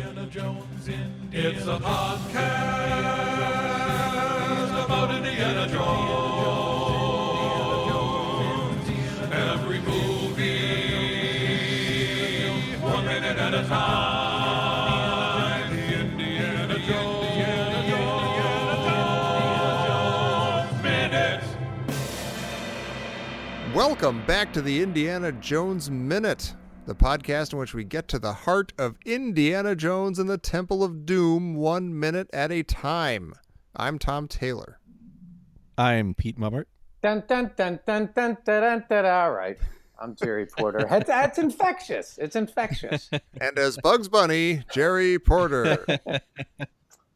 It's a podcast about Indiana Jones. Every movie, 1 minute at a time. The Indiana Jones Minute. Welcome back to the Indiana Jones Minute, the podcast in which we get to the heart of Indiana Jones and the Temple of Doom 1 minute at a time. I'm Tom Taylor. I'm Pete Mummert. Dun, dun, dun, dun, dun, dun, dun, dun. All right. I'm Jerry Porter. That's infectious. It's infectious. And as Bugs Bunny, Jerry Porter.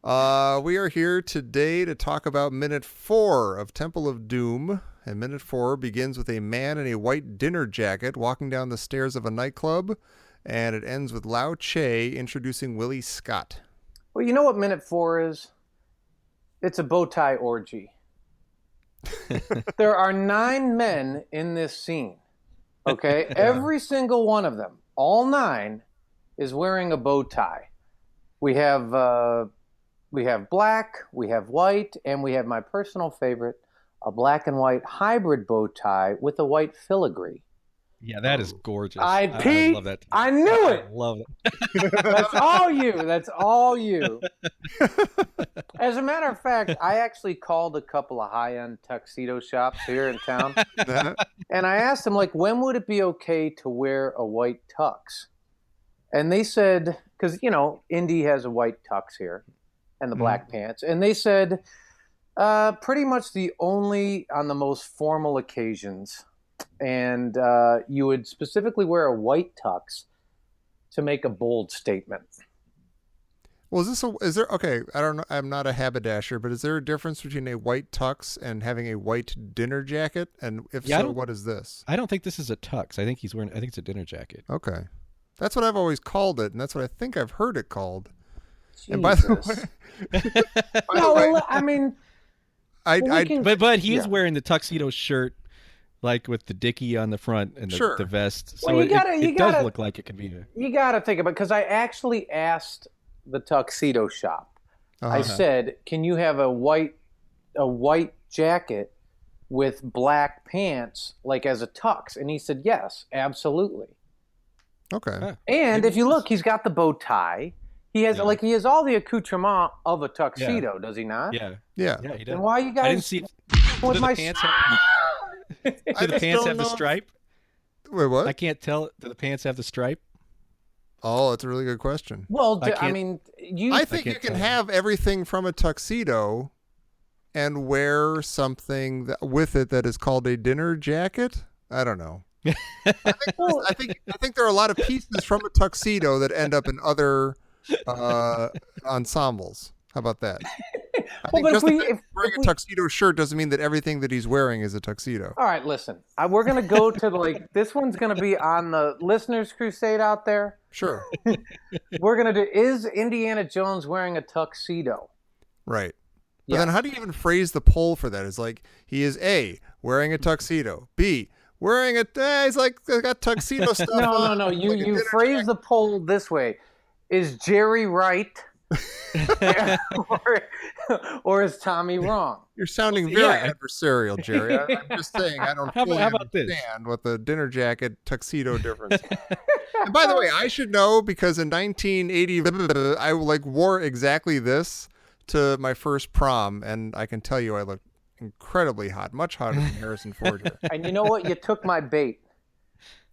We are here today to talk about Minute 4 of Temple of Doom. And Minute 4 begins with a man in a white dinner jacket walking down the stairs of a nightclub. And it ends with Lao Che introducing Willie Scott. Well, you know what Minute 4 is? It's a bow tie orgy. There are 9 men in this scene. Okay? Yeah. Every single one of them, all 9, is wearing a bow tie. We have black, we have white, and we have my personal favorite, a black and white hybrid bow tie with a white filigree. Yeah, that is gorgeous. Pete, love that. I knew it. I love it. That's all you. That's all you. As a matter of fact, I actually called a couple of high-end tuxedo shops here in town, and I asked them, like, when would it be okay to wear a white tux? And they said, because, you know, Indy has a white tux here and the black pants, and they said, pretty much the only on the most formal occasions. And you would specifically wear a white tux to make a bold statement. Well, okay, I don't know, I'm not a haberdasher, but is there a difference between a white tux and having a white dinner jacket? And if so, what is this? I don't think this is a tux. I think it's a dinner jacket. Okay. That's what I've always called it, and that's what I think I've heard it called. Jesus. And by the way, I mean... But he is wearing the tuxedo shirt, like with the dickie on the front and the vest. So well, it does look like it could be. You got to think about it, because I actually asked the tuxedo shop. Uh-huh. I said, "Can you have a white jacket with black pants, like as a tux?" And he said, "Yes, absolutely." Okay. Huh. And if you look, he's got the bow tie. He has he has all the accoutrement of a tuxedo, does he not? Yeah, he does. And why you guys? I didn't see it. With Do my the pants have the stripe? Wait, what? I can't tell. Do the pants have the stripe? Oh, that's a really good question. Well, I think you can have everything from a tuxedo and wear something with it that is called a dinner jacket. I don't know. I think there are a lot of pieces from a tuxedo that end up in other ensembles. How about that? I think just wearing a tuxedo shirt doesn't mean that everything that he's wearing is a tuxedo. All right, listen. We're going to go to this one's going to be on the listeners' crusade out there. Sure. We're going to do, is Indiana Jones wearing a tuxedo? Right. But then how do you even phrase the poll for that? It's like, he is A, wearing a tuxedo. B, wearing he's like, got tuxedo stuff on. No. You phrase the poll this way. Is Jerry right? or is Tommy wrong? You're sounding very adversarial, Jerry. I'm just saying I don't fully understand what the dinner jacket tuxedo difference is. And by the way, I should know because in 1980 I wore exactly this to my first prom, and I can tell you I looked incredibly hot, much hotter than Harrison Ford here. And you know what? You took my bait.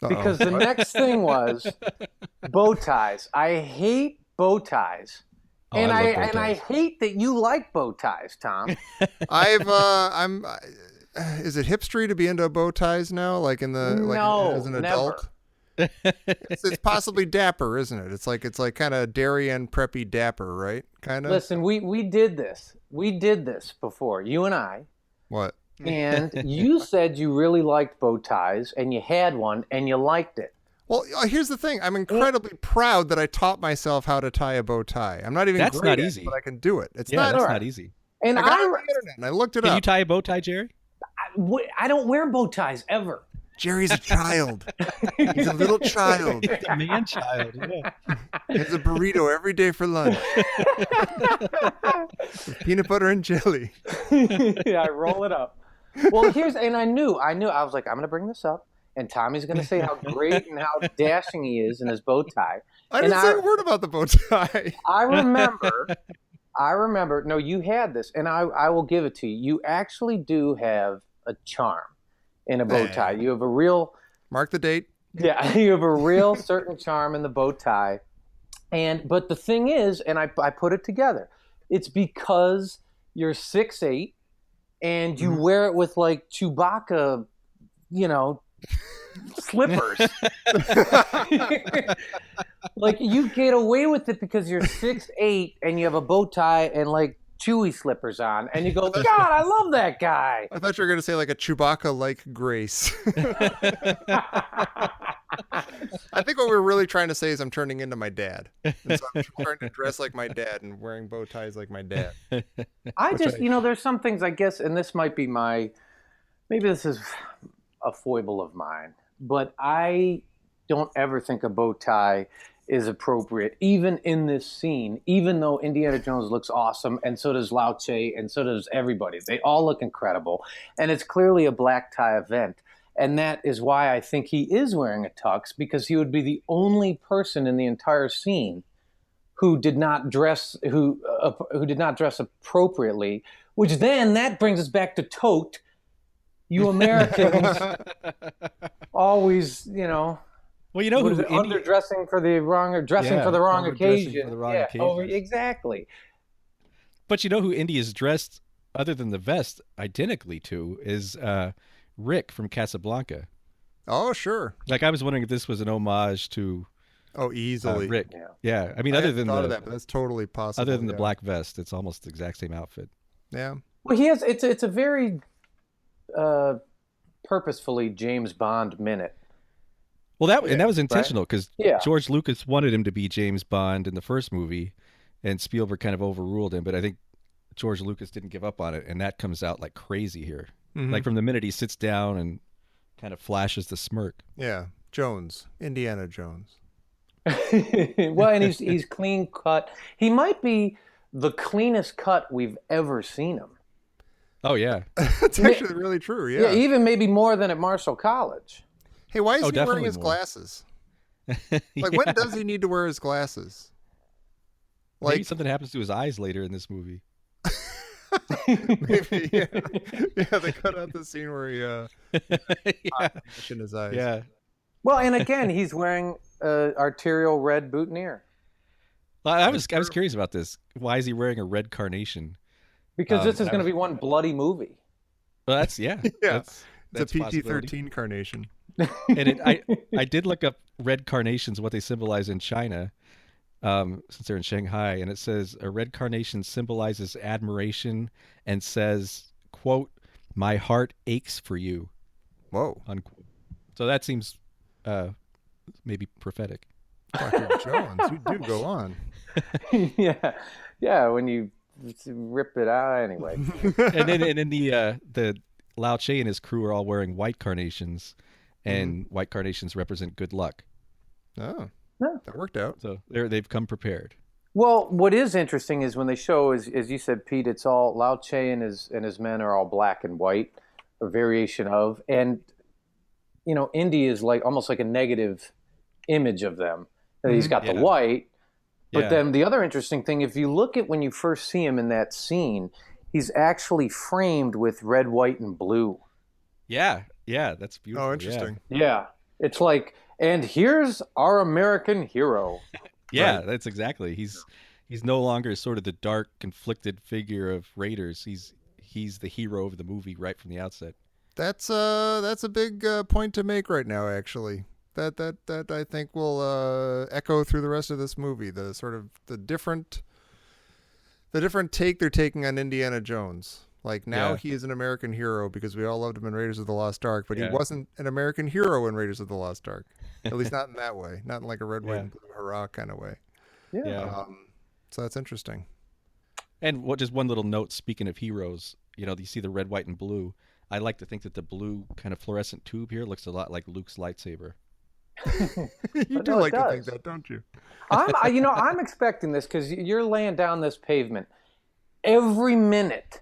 Because the next thing was bow ties. I hate bow ties. And I hate that you like bow ties, Tom. Is it hipstery to be into bow ties now? Like as an adult? It's possibly dapper, isn't it? It's like kind of Darien preppy dapper, right? Kind of. Listen, we did this. We did this before, you and I. What? And you said you really liked bow ties, and you had one, and you liked it. Well, here's the thing. I'm incredibly proud that I taught myself how to tie a bow tie. I'm not even That's great not at easy. it, but I can do it. That's not easy. And I got it on the internet, and I looked it up. Can you tie a bow tie, Jerry? I don't wear bow ties ever. Jerry's a child. He's a little child. A man child. Yeah. He has a burrito every day for lunch. With peanut butter and jelly. Yeah, I roll it up. Well, I knew, I was like, I'm going to bring this up, and Tommy's going to say how great and how dashing he is in his bow tie. I didn't say a word about the bow tie. I remember, no, you had this, and I will give it to you. You actually do have a charm in a bow tie. You have a real... Mark the date. Yeah, you have a real certain charm in the bow tie. But the thing is, and I put it together, it's because you're 6'8", and you wear it with like Chewbacca, slippers. Like you get away with it because you're 6'8" and you have a bow tie and like Chewy slippers on, and you go, God, I love that guy. I thought you were going to say like a Chewbacca-like grace. I think what we're really trying to say is I'm turning into my dad. And so I'm starting to dress like my dad and wearing bow ties like my dad. There's some things, I guess, and this might be maybe this is a foible of mine, but I don't ever think a bow tie is appropriate, even in this scene, even though Indiana Jones looks awesome, and so does Lao Che, and so does everybody. They all look incredible, and it's clearly a black tie event. And that is why I think he is wearing a tux, because he would be the only person in the entire scene who did not dress appropriately. Which then that brings us back to tote. You Americans always, Well, you know who underdressing for the wrong or dressing for the wrong occasion. For the wrong occasion. Exactly. But you know who Indy is dressed, other than the vest, identically to is Rick from Casablanca. Oh, sure. Like I was wondering if this was an homage to easily Rick. Yeah. I mean, other than thought of that, but that's totally possible. Other than the black vest, it's almost the exact same outfit. Yeah. Well, he has. It's a very purposefully James Bond minute. Well, that was intentional because George Lucas wanted him to be James Bond in the first movie, and Spielberg kind of overruled him. But I think George Lucas didn't give up on it, and that comes out like crazy here. Mm-hmm. Like from the minute he sits down and kind of flashes the smirk. Yeah, Indiana Jones. Well, and he's clean cut. He might be the cleanest cut we've ever seen him. Oh yeah, that's actually really true. Yeah, even maybe more than at Marshall College. Hey, why is he wearing his glasses? Like, when does he need to wear his glasses? Like, maybe something happens to his eyes later in this movie. Maybe, yeah. They cut out the scene where he in his eyes. Yeah. Well, and again, he's wearing arterial red boutonniere. Well, I was curious about this. Why is he wearing a red carnation? Because this is going to be one bloody movie. Well, that's it's a PG-13 carnation. And I did look up red carnations, what they symbolize in China, since they're in Shanghai, and it says a red carnation symbolizes admiration and says, quote, "My heart aches for you." Whoa. Unquote. So that seems maybe prophetic. Dr. Jones, you do go on. Yeah, when you rip it out anyway. and then the Lao Che and his crew are all wearing white carnations, and white carnations represent good luck. Oh, that worked out. So they've come prepared. Well, what is interesting is when they show, as you said, Pete, it's all Lao Che and his men are all black and white, a variation of, and Indy is like almost like a negative image of them. He's got the white, but then the other interesting thing, if you look at when you first see him in that scene, he's actually framed with red, white, and blue. Yeah, that's beautiful. Oh, interesting. Yeah, it's like, and here's our American hero. Yeah, right? That's exactly. He's no longer sort of the dark, conflicted figure of Raiders. He's the hero of the movie right from the outset. That's a big point to make right now, actually. That I think will echo through the rest of this movie. The sort of the different take they're taking on Indiana Jones. Like now he is an American hero because we all loved him in Raiders of the Lost Ark, but he wasn't an American hero in Raiders of the Lost Ark. At least not in that way. Not in like a red, white, and blue hurrah kind of way. Yeah. So that's interesting. And just one little note, speaking of heroes, you see the red, white, and blue. I like to think that the blue kind of fluorescent tube here looks a lot like Luke's lightsaber. You do like to think that, don't you? I'm expecting this because you're laying down this pavement every minute,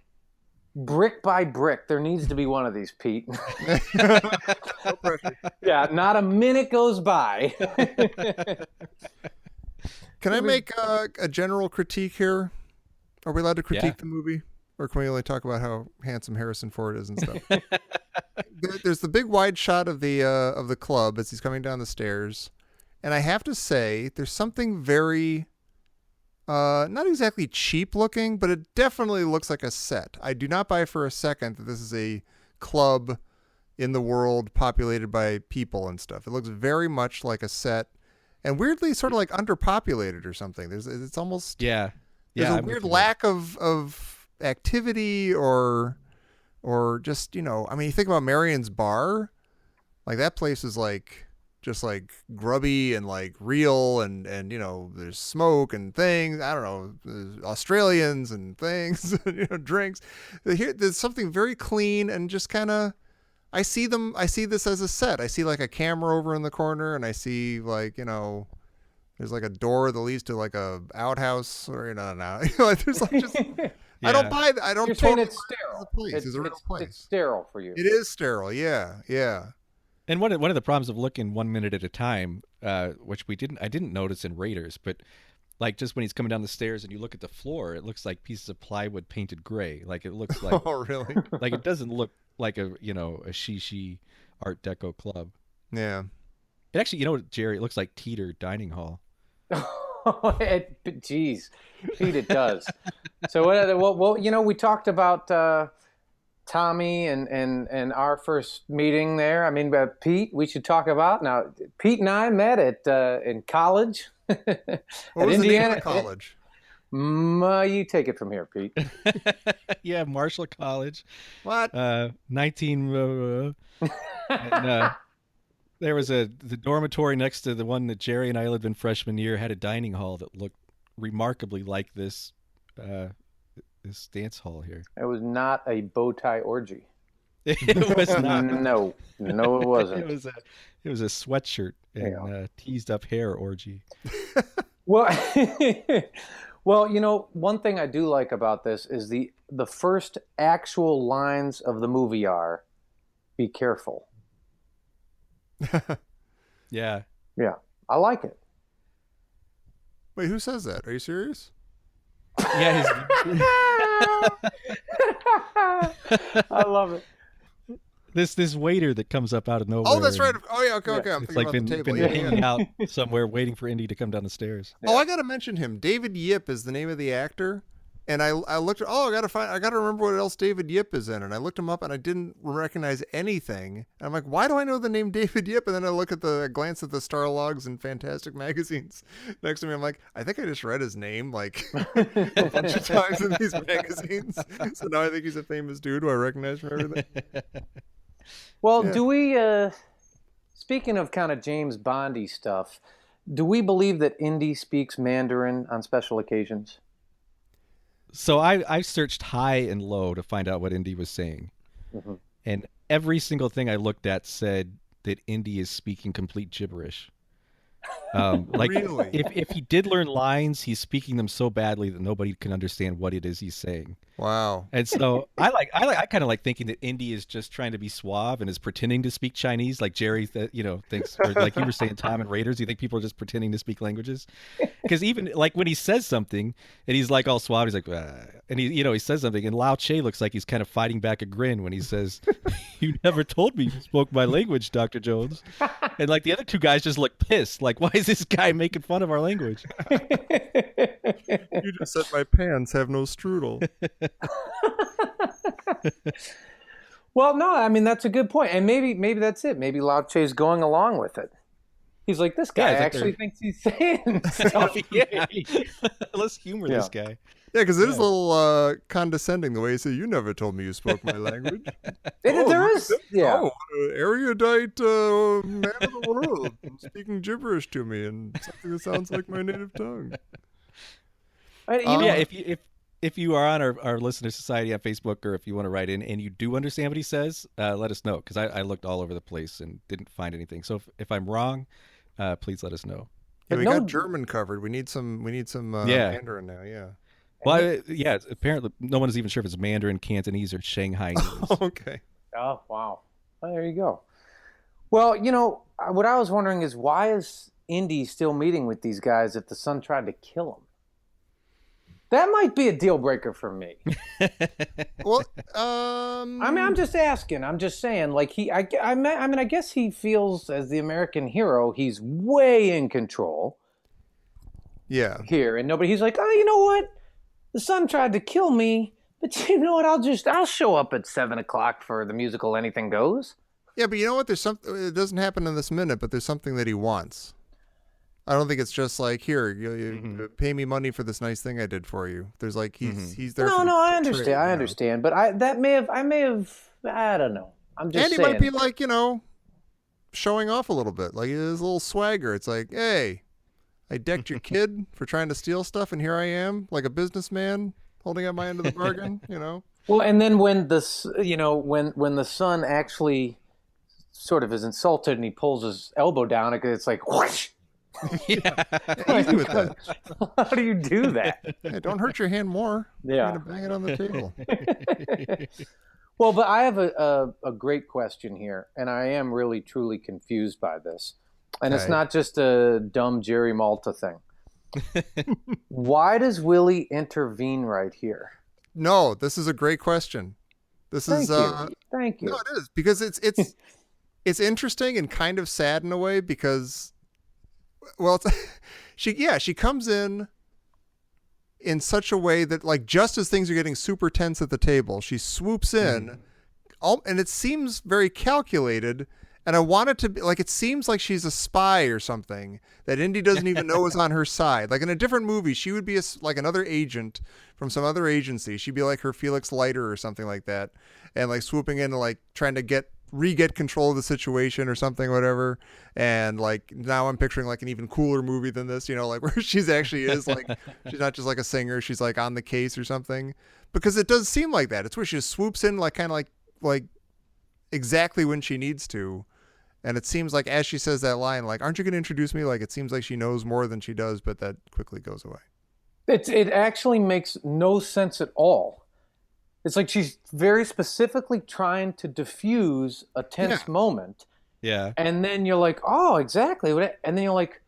brick by brick. There needs to be one of these, Pete. No pressure. Yeah, not a minute goes by. Can I make a general critique here? Are we allowed to critique the movie? Or can we only talk about how handsome Harrison Ford is and stuff? There's the big wide shot of the club as he's coming down the stairs. And I have to say, there's something very, not exactly cheap looking, but it definitely looks like a set. I do not buy for a second that this is a club in the world populated by people and stuff. It looks very much like a set. And weirdly sort of like underpopulated or something. It's almost... Yeah. There's a weird lack of activity or just, you think about Marion's bar, like that place is like just like grubby and like real and there's smoke and things. I don't know, there's Australians and things, drinks. There's something very clean and just kind of, I see this as a set. I see like a camera over in the corner and I see like, there's like a door that leads to like a outhouse or like there's like just I don't buy that. I don't. You're saying it's sterile. It's a real place. It's sterile for you. It is sterile. Yeah. And one of the problems of looking 1 minute at a time, which I didn't notice in Raiders, but like just when he's coming down the stairs and you look at the floor, it looks like pieces of plywood painted gray. Like it looks like. Oh really? Like it doesn't look like a shishi Art Deco club. Yeah. It actually, Jerry, it looks like Teeter Dining Hall. Geez, Pete, it does. So we talked about Tommy and our first meeting there. I mean, Pete, we should talk about now. Pete and I met in college. What was Indiana, the name of the college? You take it from here, Pete. Yeah, Marshall College. What? 19. There was the dormitory next to the one that Jerry and I lived in freshman year had a dining hall that looked remarkably like this dance hall here. It was not a bow tie orgy. It was not. No, it wasn't. It was a sweatshirt and teased up hair orgy. Well, one thing I do like about this is the first actual lines of the movie are, "Be careful." Yeah, I like it. Wait, who says that? Are you serious? Yeah, I love it. This waiter that comes up out of nowhere. Oh, that's right. Oh yeah, okay. I'm it's thinking like about the table. been hanging out somewhere waiting for Indy to come down the stairs. Oh, I gotta mention him. David Yip is the name of the actor. And I looked at, I gotta remember what else David Yip is in. And I looked him up and I didn't recognize anything. And I'm like, why do I know the name David Yip? And then I glance at the star logs and Fantastic magazines next to me. I'm like, I think I just read his name like a bunch of times in these magazines. So now I think he's a famous dude who I recognize from everything. Well, do we, speaking of kind of James Bondy stuff, do we believe that Indy speaks Mandarin on special occasions? So I searched high and low to find out what Indy was saying. Mm-hmm. And every single thing I looked at said that Indy is speaking complete gibberish. Like really? if he did learn lines, he's speaking them so badly that nobody can understand what it is he's saying. Wow. And so I kind of like thinking that Indy is just trying to be suave and is pretending to speak Chinese, like Jerry thinks, or like you were saying, Tom and Raiders. You think people are just pretending to speak languages? Because even like when he says something and he's like all suave, he's like, and he says something, and Lao Che looks like he's kind of fighting back a grin when he says, "You never told me you spoke my language, Dr. Jones." And like the other two guys just look pissed, like, why is this guy making fun of our language? You just said my pants have no strudel. Well, no, I mean, that's a good point. And maybe that's it. Maybe Lao Che's going along with it. He's like, this guy actually thinks he's saying stuff. Yeah. Let's humor this guy. Yeah, because it is a little condescending the way he said, "You never told me you spoke my language." There is. Yeah. Oh, erudite man of the world speaking gibberish to me and something that sounds like my native tongue. If if you are on our listener society on Facebook, or if you want to write in and you do understand what he says, let us know, because I looked all over the place and didn't find anything. So if I'm wrong, please let us know. Yeah, we got German covered. We need some Mandarin now. Yeah. Well, apparently no one is even sure if it's Mandarin, Cantonese, or Shanghainese. Okay. Oh, wow. Well, there you go. Well, what I was wondering is, why is Indy still meeting with these guys if the son tried to kill him? That might be a deal breaker for me. Well, I'm just asking. I'm just saying, like, I guess he feels, as the American hero, he's way in control. Yeah. Here, and he's like, oh, you know what? The son tried to kill me, but you know what? I'll show up at 7:00 for the musical Anything Goes. Yeah, but you know what? There's something. It doesn't happen in this minute, but there's something that he wants. I don't think it's just like, here, you pay me money for this nice thing I did for you. There's like he's there. No, I understand. I understand, but I may have. I don't know. I'm just saying. And he might be like, showing off a little bit, like his little swagger. It's like, hey, I decked your kid for trying to steal stuff, and here I am, like a businessman holding up my end of the bargain. Well, and then when when the son actually sort of is insulted and he pulls his elbow down, it's like whoosh. Yeah. Easy with that. How do you do that? Hey, don't hurt your hand more. Yeah. You're gonna bang it on the table. Well, but I have a great question here, and I am really truly confused by this. And It's not just a dumb Jerry Malta thing. Why does Willie intervene right here? No, this is a great question. Thank you. No, it is, because it's interesting and kind of sad in a way, because, well, she comes in such a way that, like, just as things are getting super tense at the table, she swoops in, and it seems very calculated. And I want it to be like, it seems like she's a spy or something that Indy doesn't even know is on her side. Like in a different movie, she would be like another agent from some other agency. She'd be like her Felix Leiter or something like that, and like swooping in and like trying to get control of the situation or something, whatever. And like now I'm picturing like an even cooler movie than this, like where she's actually is like, she's not just like a singer, she's like on the case or something. Because it does seem like that. It's where she just swoops in like kind of like exactly when she needs to. And it seems like as she says that line, like, aren't you going to introduce me? Like, it seems like she knows more than she does, but that quickly goes away. It actually makes no sense at all. It's like she's very specifically trying to diffuse a tense moment. Yeah. And then you're like, oh, exactly. And then you're like,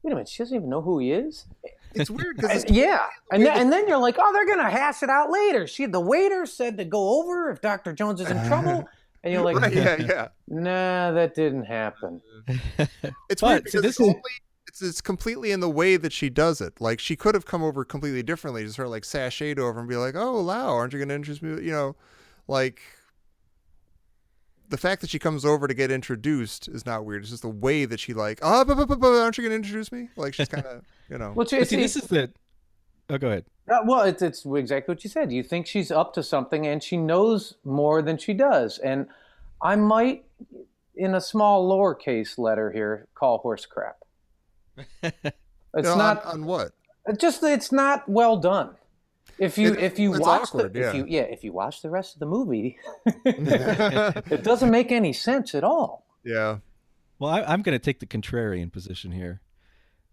wait a minute, she doesn't even know who he is? It's weird. Cause and then you're like, oh, they're going to hash it out later. The waiter said to go over if Dr. Jones is in trouble. And you're like, right, yeah. Nah, that didn't happen. It's weird because it's completely in the way that she does it. Like, she could have come over completely differently, just sort of like sashayed over and be like, oh, Lau, aren't you going to introduce me? Like, the fact that she comes over to get introduced is not weird. It's just the way that she like, aren't you going to introduce me? Like, she's kind of, Well, this is the... Oh, go ahead. Well, it's exactly what you said. You think she's up to something, and she knows more than she does. And I might, in a small lowercase letter here, call horse crap. It's not on what? It's not well done. If you watch awkward, if you watch the rest of the movie, it doesn't make any sense at all. Yeah. Well, I'm going to take the contrarian position here.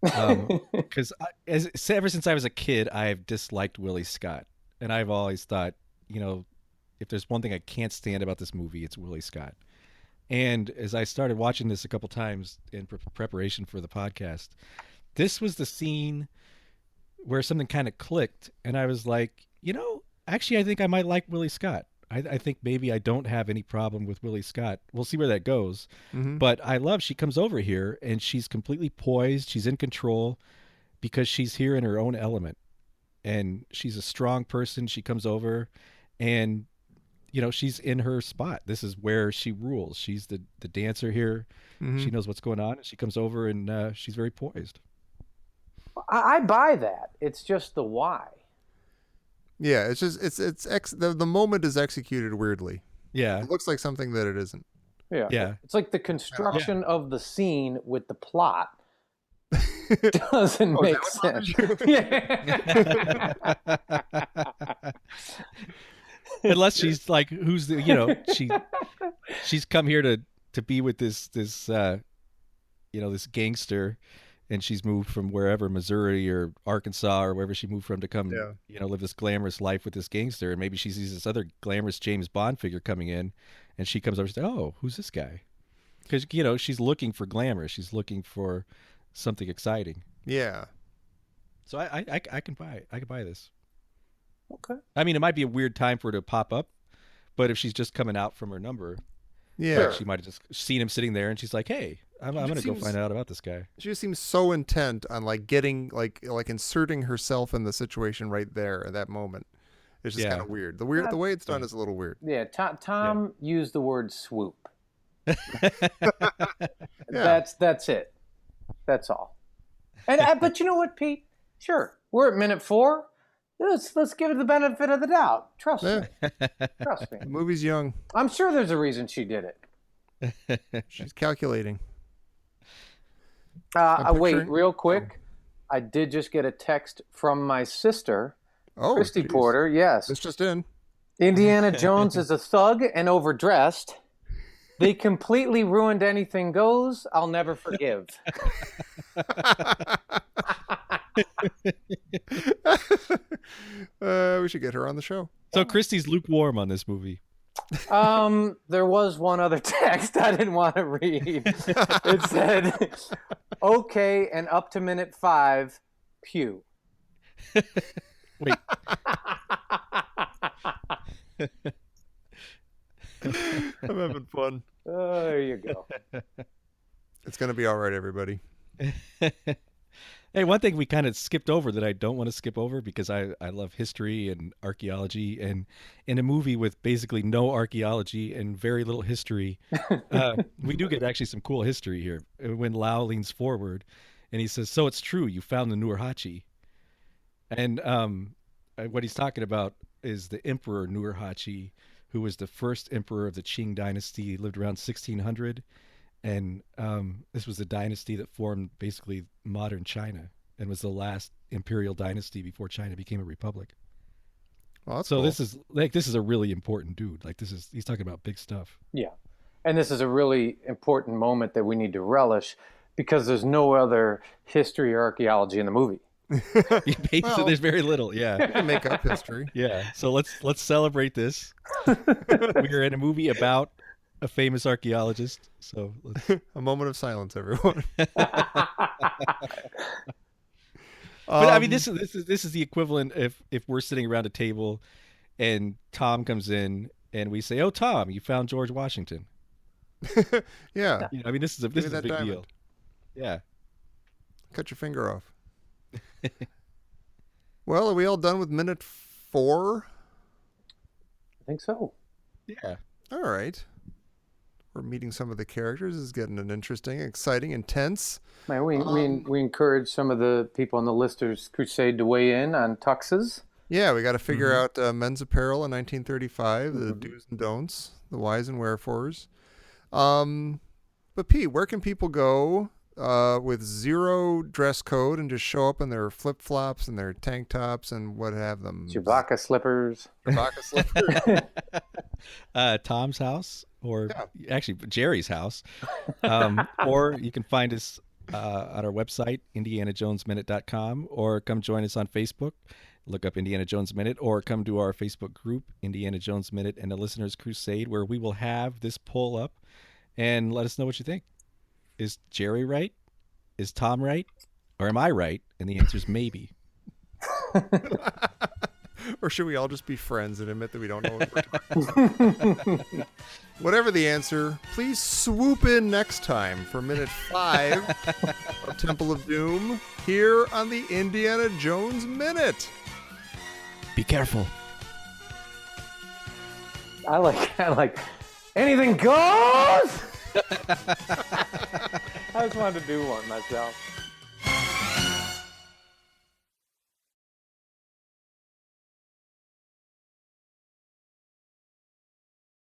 Because ever since I was a kid, I've disliked Willie Scott, and I've always thought, if there's one thing I can't stand about this movie, it's Willie Scott. And as I started watching this a couple times in preparation for the podcast, this was the scene where something kind of clicked, and I was like, actually, I think I might like Willie Scott. I think maybe I don't have any problem with Willie Scott. We'll see where that goes. Mm-hmm. But I love she comes over here and she's completely poised. She's in control because she's here in her own element. And she's a strong person. She comes over and, she's in her spot. This is where she rules. She's the dancer here. Mm-hmm. She knows what's going on. And she comes over and she's very poised. I buy that. It's just the why. Yeah, it's just the moment is executed weirdly. Yeah, it looks like something that it isn't. Yeah, it's like the construction of the scene with the plot doesn't make sense. Yeah. Unless she's like, who's the, she's come here to be with this this gangster, and she's moved from wherever, Missouri or Arkansas or wherever she moved from, to come, live this glamorous life with this gangster. And maybe she sees this other glamorous James Bond figure coming in, and she comes over and says, "Oh, who's this guy?" Because she's looking for glamour. She's looking for something exciting. Yeah. So I can buy this. Okay. I mean, it might be a weird time for her to pop up, but if she's just coming out from her number, she might have just seen him sitting there, and she's like, "Hey, I'm gonna go find out about this guy." She just seems so intent on like getting like inserting herself in the situation right there at that moment. It's just kind of weird. The way it's done is a little weird. Yeah, Tom used the word swoop. That's it. That's all. And but you know what, Pete? Sure, we're at minute 4. Let's give it the benefit of the doubt. Trust me. Trust me. The movie's young. I'm sure there's a reason she did it. She's calculating. Wait, real quick. I did just get a text from my sister, Christy Porter. Yes. This just in. Indiana Jones is a thug and overdressed. They completely ruined Anything Goes. I'll never forgive. We should get her on the show. So Christy's lukewarm on this movie. There was one other text I didn't want to read. It said, "Okay, and up to minute 5, pew." Wait. I'm having fun. There you go. It's going to be all right, everybody. Hey, one thing we kind of skipped over that I don't want to skip over, because I love history and archaeology, and in a movie with basically no archaeology and very little history, we do get actually some cool history here. When Lau leans forward and he says, "So it's true, you found the Nurhaci." And what he's talking about is the Emperor Nurhaci, who was the first emperor of the Qing dynasty. He lived around 1600. And this was a dynasty that formed basically modern China and was the last imperial dynasty before China became a republic. Well, so cool. this is a really important dude. Like he's talking about big stuff. Yeah. And this is a really important moment that we need to relish, because there's no other history or archaeology in the movie. Well, there's very little. Yeah. You can make up history. Yeah. So let's celebrate this. We're in a movie about a famous archaeologist, so a moment of silence, everyone. But I mean, this is the equivalent if we're sitting around a table, and Tom comes in, and we say, "Oh, Tom, you found George Washington." Yeah. I mean, this is a big diamond deal. Yeah. Cut your finger off. Well, are we all done with minute 4? I think so. Yeah. All right. We're meeting some of the characters. This is getting an interesting, exciting, intense. Man, we encourage some of the people in the Lister's Crusade to weigh in on tuxes. Yeah, we got to figure out men's apparel in 1935, the do's and don'ts, the whys and wherefores. But Pete, where can people go with zero dress code and just show up in their flip-flops and their tank tops and what have them? Chewbacca slippers. Chewbacca slippers. Tom's house, or actually Jerry's house. Or you can find us on our website, indianajonesminute.com, or come join us on Facebook. Look up Indiana Jones Minute, or come to our Facebook group, Indiana Jones Minute and the Listener's Crusade, where we will have this poll up, and let us know what you think. Is Jerry right? Is Tom right? Or am I right? And the answer is maybe. Or should we all just be friends and admit that we don't know what we're talking about? Whatever the answer, please swoop in next time for minute 5 of Temple of Doom here on the Indiana Jones Minute. Be careful. I like anything goes. I just wanted to do one myself.